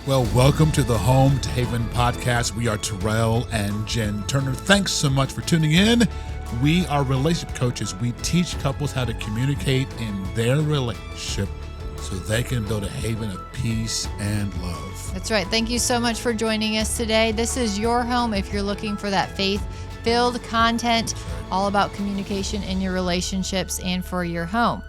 Well, welcome to the Home to Haven podcast. We are Terrell and Jen Turner. Thanks so much for tuning in. We are relationship coaches. We teach couples how to communicate in their relationship so they can build a haven of peace and love. That's right. Thank you so much for joining us today. This is your home if you're looking for that faith-filled content all about communication in your relationships and for your home.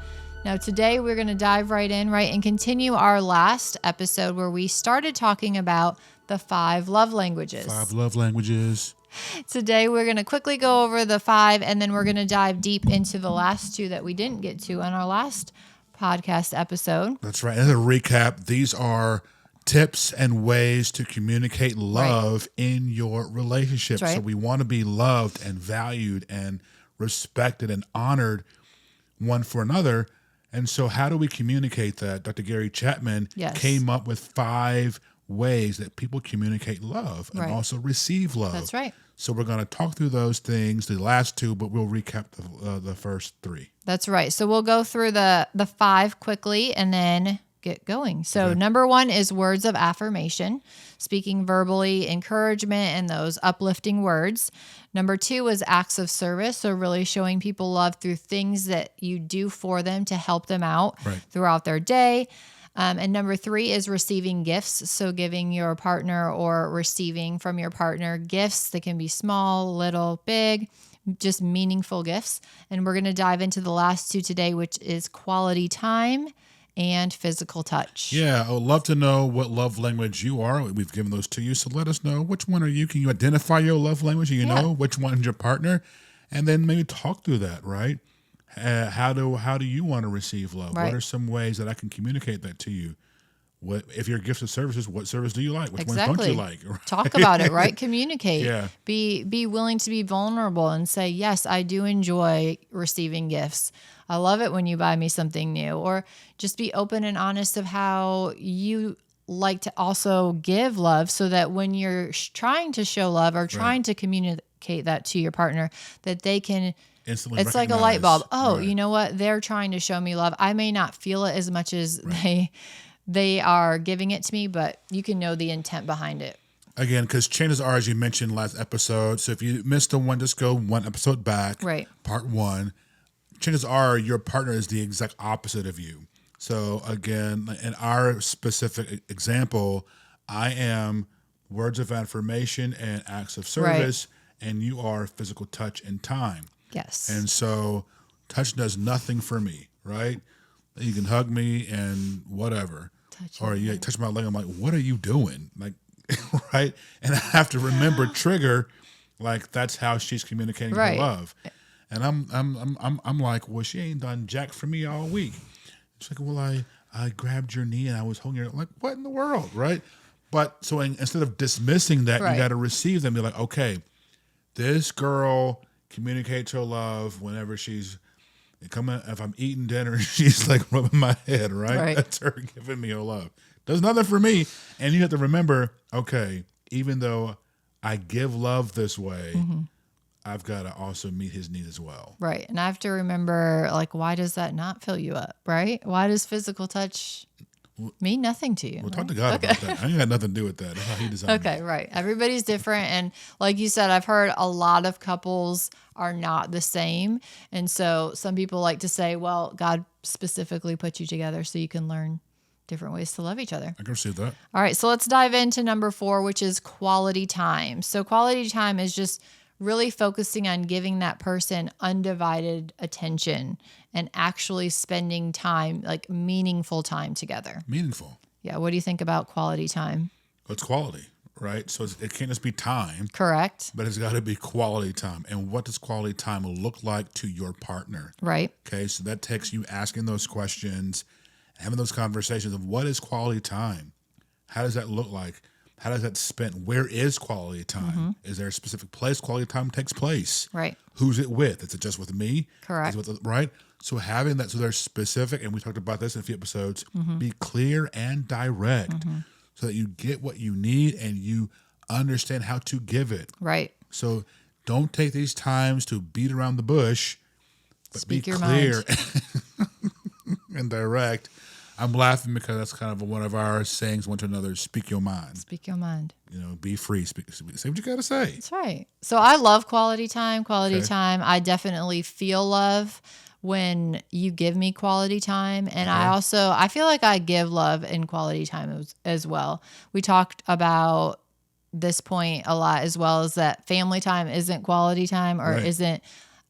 Now, today we're going to dive right in, and continue our last episode where we started talking about the 5 love languages. 5 love languages. Today we're going to quickly go over the 5, and then we're going to dive deep into the last 2 that we didn't get to on our last podcast episode. That's right. As a recap, these are tips and ways to communicate love in your relationship. Right. So we want to be loved and valued and respected and honored one for another. And so how do we communicate that? Dr. Gary Chapman came up with 5 ways that people communicate love and also receive love. That's right. So we're going to talk through those things, the last 2, but we'll recap the first 3. That's right. So we'll go through the 5 quickly and then get going. So number 1 is words of affirmation, speaking verbally, encouragement, and those uplifting words. Number 2 is acts of service. So really showing people love through things that you do for them to help them out throughout their day. And number 3 is receiving gifts. So giving your partner or receiving from your partner gifts that can be small, little, big, just meaningful gifts. And we're going to dive into the last 2 today, which is quality time and physical touch. Yeah, I would love to know what love language you are. We've given those to you, so let us know which one are you. Can you identify your love language? You know which one's your partner, and then maybe talk through that. Right? How do you want to receive love? Right. What are some ways that I can communicate that to you? What if your gifts of services? What service do you like? Which ones don't you like? Right? Talk about it, right? Communicate. Yeah. Be willing to be vulnerable and say, yes, I do enjoy receiving gifts. I love it when you buy me something new. Or just be open and honest of how you like to also give love so that when you're trying to show love or trying to communicate that to your partner, that they can Instantly it's like a light bulb. Oh, you know what? They're trying to show me love. I may not feel it as much as they are giving it to me, but you can know the intent behind it. Again, because chances are, as you mentioned last episode, so if you missed the one, just go 1 episode back, part 1. Chances are your partner is the exact opposite of you. So again, in our specific example, I am words of affirmation and acts of service, and you are physical touch and time. Yes. And so touch does nothing for me, right? You can hug me and whatever. Or you touch my leg, I'm like, what are you doing? Like, right? And I have to remember trigger, like that's how she's communicating her love. And I'm like, well, she ain't done jack for me all week. She's like, well, I grabbed your knee and I was holding her. Like, what in the world, right? But so instead of dismissing that, you got to receive them. Be like, okay, this girl communicates her love whenever she's coming. If I'm eating dinner, she's like rubbing my head, right? That's her giving me her love. Does nothing for me. And you have to remember, okay, even though I give love this way, I've got to also meet his need as well. Right. And I have to remember, like, why does that not fill you up, right? Why does physical touch mean nothing to you? Well, talk to God about that. I ain't got nothing to do with that. That's how he designed it. Right. Everybody's different. And like you said, I've heard a lot of couples are not the same. And so some people like to say, well, God specifically put you together so you can learn different ways to love each other. I can see that. All right. So let's dive into number 4, which is quality time. So quality time is just really focusing on giving that person undivided attention and actually spending time, like meaningful time together. Meaningful. Yeah. What do you think about quality time? It's quality, right? So it can't just be time. Correct. But it's got to be quality time. And what does quality time look like to your partner? Right. Okay. So that takes you asking those questions, having those conversations of what is quality time? How does that look like? How does that spend? Where is quality time? Is there a specific place quality time takes place? Right. Who's it with? Is it just with me? Correct. Right? So having that, so they're specific, and we talked about this in a few episodes, be clear and direct so that you get what you need and you understand how to give it. Right. So don't take these times to beat around the bush, but Speak be your clear mind. and direct I'm laughing because that's kind of one of our sayings one to another, speak your mind. Speak your mind. Be free. Say what you got to say. That's right. So I love quality time. Okay. I definitely feel love when you give me quality time. And I feel like I give love in quality time as well. We talked about this point a lot as well, as that family time isn't quality time or isn't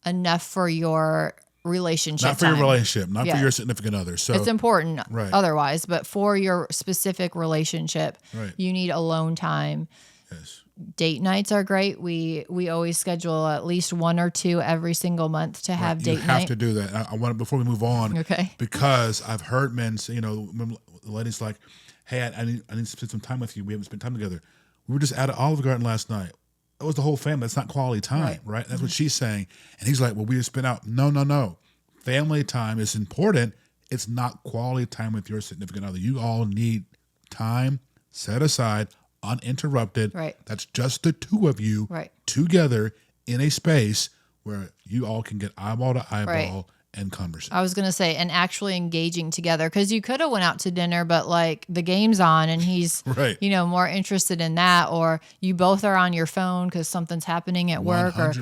enough for your relationship. Not for time. your relationship, not for your significant other. So it's important otherwise, but for your specific relationship, you need alone time. Yes. Date nights are great. We always schedule at least 1 or 2 every single month to have date night. You have to do that. I want before we move on. Okay. Because I've heard men say, the ladies like, hey, I need to spend some time with you. We haven't spent time together. We were just at Olive Garden last night. It was the whole family. That's not quality time, right? That's what she's saying. And he's like, well, we just spent out. No. Family time is important. It's not quality time with your significant other. You all need time set aside, uninterrupted. Right. That's just the two of you together in a space where you all can get eyeball to eyeball and conversation. I was going to say, and actually engaging together, because you could have went out to dinner, but like the game's on and he's, more interested in that, or you both are on your phone because something's happening at work or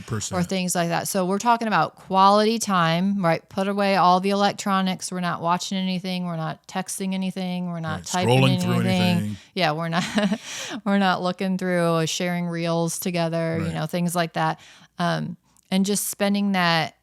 things like that. So we're talking about quality time, right? Put away all the electronics. We're not watching anything. We're not texting anything. We're not typing scrolling through anything. Yeah, we're not looking through or sharing reels together, things like that. And just spending that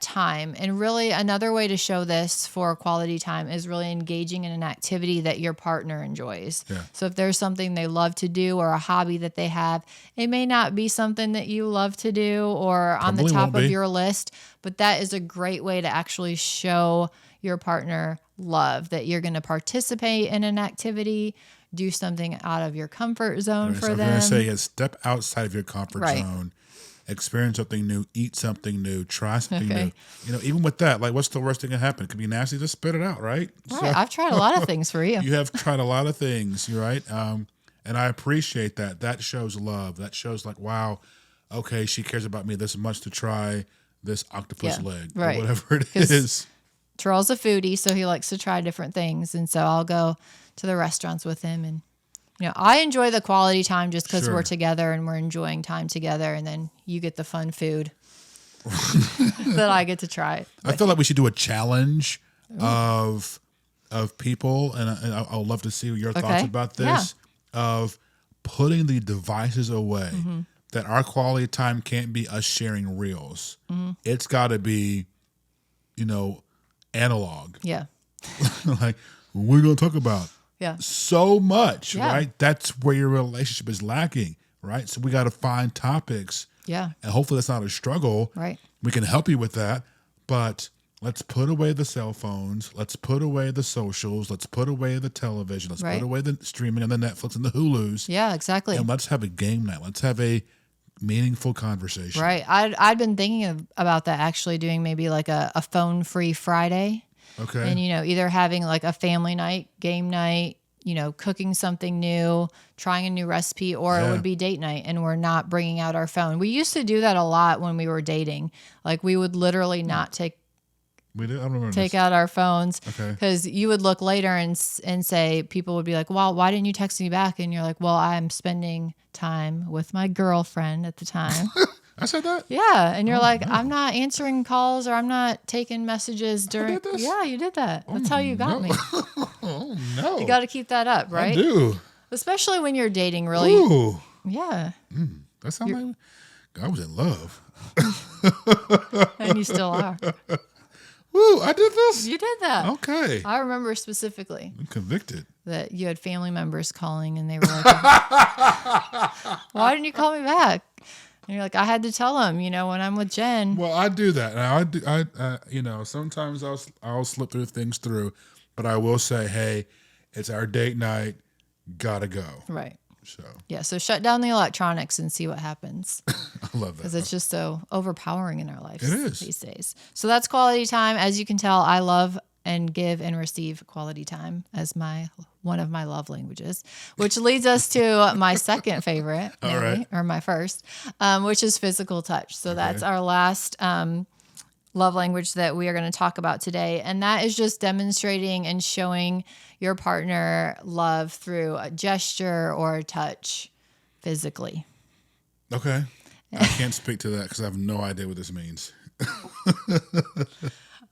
time. And really another way to show this for quality time is really engaging in an activity that your partner enjoys. Yeah. So if there's something they love to do or a hobby that they have, it may not be something that you love to do or on the top of your list, but that is a great way to actually show your partner love, that you're going to participate in an activity, do something out of your comfort zone for them. I'm going to say step outside of your comfort zone. Experience something new, eat something new, try something new. Even with that, like, what's the worst thing that can happen? It could be nasty. Just spit it out, right? Right. So, I've tried a lot of things for you. You have tried a lot of things, right? And I appreciate that. That shows love. That shows like, wow, okay, she cares about me this much to try this octopus leg or whatever it is. Terrell's a foodie, so he likes to try different things. And so I'll go to the restaurants with him and I enjoy the quality time just because we're together and we're enjoying time together, and then you get the fun food that I get to try. I feel like we should do a challenge of people, and I'll love to see your thoughts about this, of putting the devices away. Mm-hmm. That our quality time can't be us sharing reels. Mm-hmm. It's got to be, analog. Yeah. Like, what are we going to talk about? Yeah. So much, right? That's where your relationship is lacking, right? So we got to find topics. Yeah. And hopefully that's not a struggle. Right. We can help you with that. But let's put away the cell phones. Let's put away the socials. Let's put away the television. Let's put away the streaming and the Netflix and the Hulus. Yeah, exactly. And let's have a game night. Let's have a meaningful conversation. Right. I'd been thinking about that, actually doing maybe like a phone-free Friday. Okay. And, either having like a family night, game night, cooking something new, trying a new recipe, or it would be date night and we're not bringing out our phone. We used to do that a lot when we were dating. Like we would literally not take out our phones, because you would look later and say, people would be like, well, why didn't you text me back? And you're like, well, I'm spending time with my girlfriend at the time. I said that? Yeah. And you're like, no. I'm not answering calls or I'm not taking messages during. I did this? Yeah, you did that. That's how you got me. Oh, no. You got to keep that up, right? I do. Especially when you're dating, really. Ooh. Yeah. That sounds like I was in love. And you still are. Woo, I did this? You did that. Okay. I remember specifically. I'm convicted. That you had family members calling and they were like, why didn't you call me back? And you're like, I had to tell him, when I'm with Jen. Well, I do that. Now, sometimes I'll slip things through, but I will say, hey, it's our date night. Gotta go. Right. So. Yeah. So shut down the electronics and see what happens. I love that. Because it's just so overpowering in our lives these days. So that's quality time. As you can tell, I love and give and receive quality time as one of my love languages, which leads us to my second favorite, or my first, which is physical touch. So that's our last love language that we are going to talk about today. And that is just demonstrating and showing your partner love through a gesture or a touch physically. Okay. I can't speak to that because I have no idea what this means.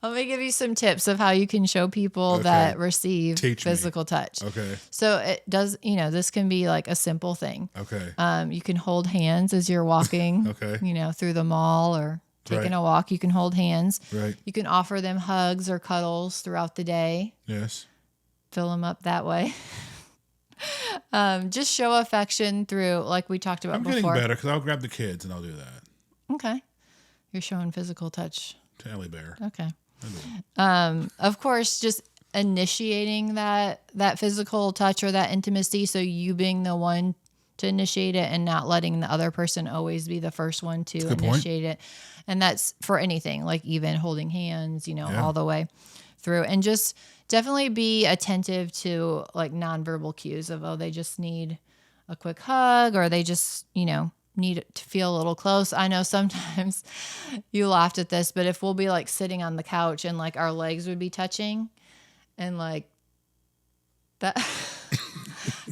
Let me give you some tips of how you can show people that receive physical touch. Okay. So it does, this can be like a simple thing. Okay. You can hold hands as you're walking, Okay. Through the mall or taking a walk. You can hold hands. Right. You can offer them hugs or cuddles throughout the day. Yes. Fill them up that way. Just show affection through, like we talked about before. I'm getting better because I'll grab the kids and I'll do that. Okay. You're showing physical touch. Tally bear. Okay. Of course, just initiating that physical touch or that intimacy. So you being the one to initiate it and not letting the other person always be the first one to initiate it. And that's for anything, like even holding hands, all the way through. And just definitely be attentive to like nonverbal cues of, they just need a quick hug or they just, need to feel a little close. I know sometimes you laughed at this, but if we'll be like sitting on the couch and like our legs would be touching and like that,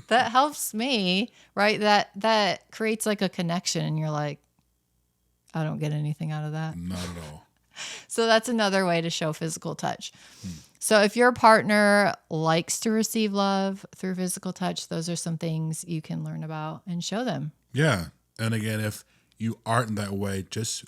that helps me, right? That creates like a connection and you're like, I don't get anything out of that. Not at all. So that's another way to show physical touch. So if your partner likes to receive love through physical touch, those are some things you can learn about and show them. Yeah. And again, if you aren't that way, just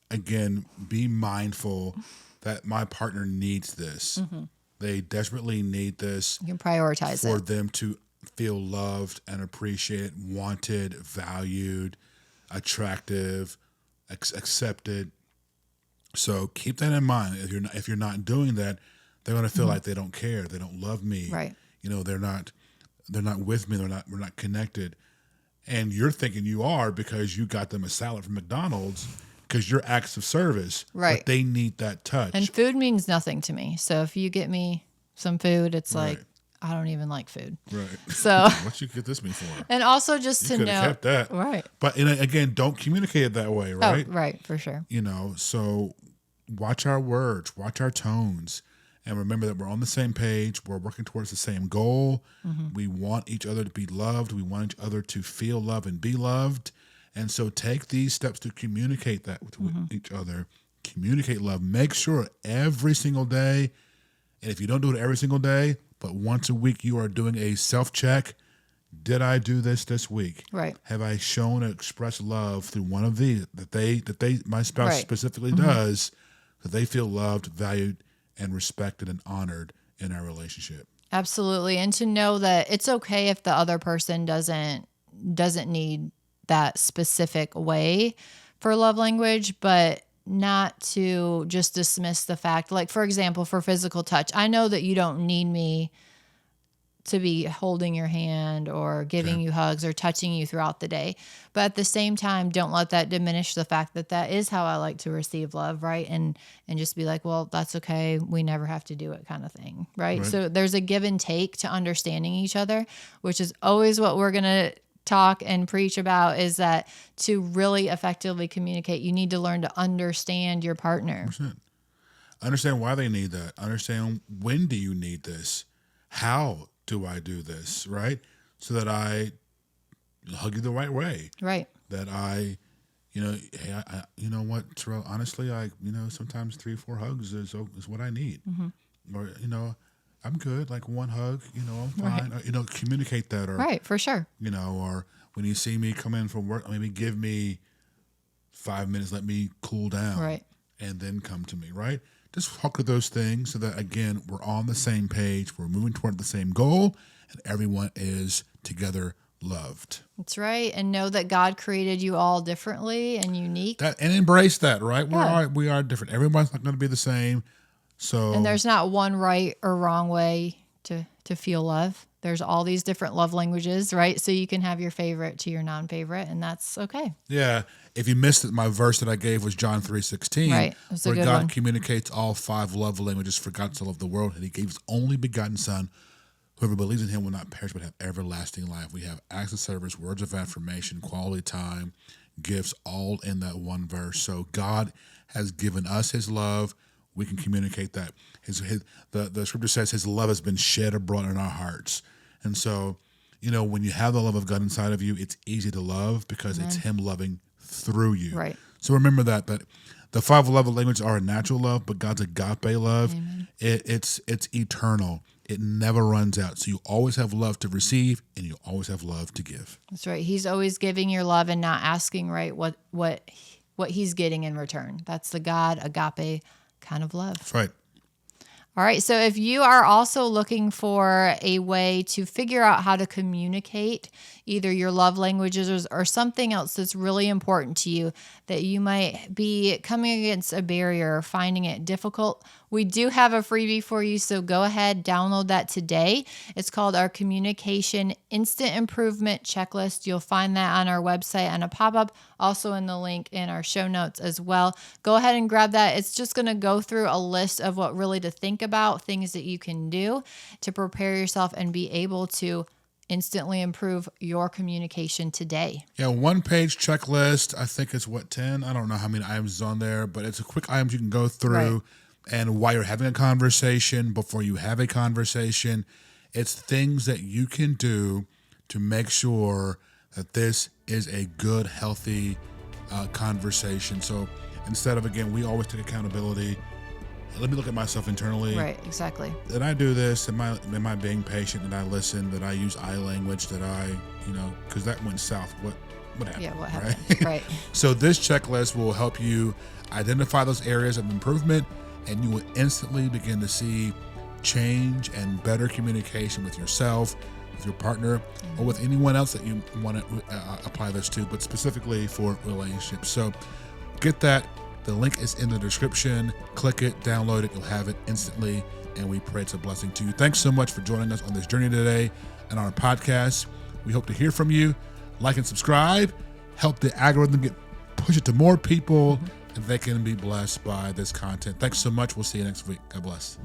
again, be mindful that my partner needs this. Mm-hmm. They desperately need this. You can prioritize for them to feel loved and appreciated, wanted, valued, attractive, accepted. So keep that in mind. If you're not doing that, they're going to feel like they don't care. They don't love me. Right. They're not with me. We're not connected. And you're thinking you are because you got them a salad from McDonald's because you're acts of service. Right. But they need that touch. And food means nothing to me. So if you get me some food, it's like, I don't even like food. Right. So what you get this me for? And also just to know. Kept that. Right. But again, don't communicate it that way, right? Oh, right, for sure. So watch our words, watch our tones. And remember that we're on the same page. We're working towards the same goal. Mm-hmm. We want each other to be loved. We want each other to feel love and be loved. And so take these steps to communicate that with each other. Communicate love. Make sure every single day, and if you don't do it every single day, but once a week, you are doing a self-check. Did I do this week? Right. Have I shown or expressed love through one of these that my spouse specifically does, that they feel loved, valued, and respected and honored in our relationship? Absolutely. And to know that it's okay if the other person doesn't need that specific way for love language, but not to just dismiss the fact, like, for example, for physical touch, I know that you don't need me to be holding your hand or giving you hugs or touching you throughout the day. But at the same time, don't let that diminish the fact that is how I like to receive love, right? And just be like, well, that's okay. We never have to do it kind of thing, right? So there's a give and take to understanding each other, which is always what we're going to talk and preach about, is that to really effectively communicate, you need to learn to understand your partner. 100%. Understand why they need that. Understand when do you need this? How do I do this, right? So that I hug you the right way. Right. That I, hey, I you know what, Terrell, honestly, sometimes 3-4 hugs is what I need. Mm-hmm. Or, I'm good. Like one hug, I'm fine. Right. Or, communicate that. Or, right, for sure. Or when you see me come in from work, maybe give me 5 minutes, let me cool down. Right. And then come to me, right? Just talk to those things so that, again, we're on the same page, we're moving toward the same goal, and everyone is together loved. That's right. And know that God created you all differently and unique. And embrace that, right? Yeah. We are different. Everyone's not going to be the same. And there's not one right or wrong way to feel love. There's all these different love languages, right? So you can have your favorite to your non-favorite, and that's okay. Yeah. If you missed it, my verse that I gave was John 3:16, right? Where God communicates all 5 love languages for God so loved the world, and He gave His only begotten Son. Whoever believes in Him will not perish but have everlasting life. We have acts of service, words of affirmation, quality time, gifts all in that one verse. So God has given us his love. We can communicate that. The scripture says his love has been shed abroad in our hearts. And so, when you have the love of God inside of you, it's easy to love because it's him loving through you. Right. So remember that the 5 love languages are a natural love, but God's agape love, it's eternal. It never runs out. So you always have love to receive and you always have love to give. That's right. He's always giving your love and not asking, right, what he's getting in return. That's the God agape kind of love. That's right. All right. So if you are also looking for a way to figure out how to communicate either your love languages or something else that's really important to you that you might be coming against a barrier or finding it difficult, we do have a freebie for you. So go ahead, download that today. It's called our Communication Instant Improvement Checklist. You'll find that on our website on a pop-up, also in the link in our show notes as well. Go ahead and grab that. It's just going to go through a list of what really to think about, things that you can do to prepare yourself and be able to instantly improve your communication today. Yeah, 1-page checklist. I think it's 10? I don't know how many items is on there, but it's a quick items you can go through. Right. And while you're having a conversation, before you have a conversation, it's things that you can do to make sure that this is a good, healthy conversation. So instead of, again, we always take accountability. Let me look at myself internally. Right, exactly. Did I do this? Am I being patient? Did I listen? Did I use I language? Did I, because that went south. What happened? Yeah, what happened? Right. So this checklist will help you identify those areas of improvement, and you will instantly begin to see change and better communication with yourself, with your partner, or with anyone else that you want to apply this to, but specifically for relationships. So get that. The link is in the description. Click it, download it. You'll have it instantly, and we pray it's a blessing to you. Thanks so much for joining us on this journey today and on our podcast. We hope to hear from you. Like and subscribe. Help the algorithm push it to more people, and they can be blessed by this content. Thanks so much. We'll see you next week. God bless.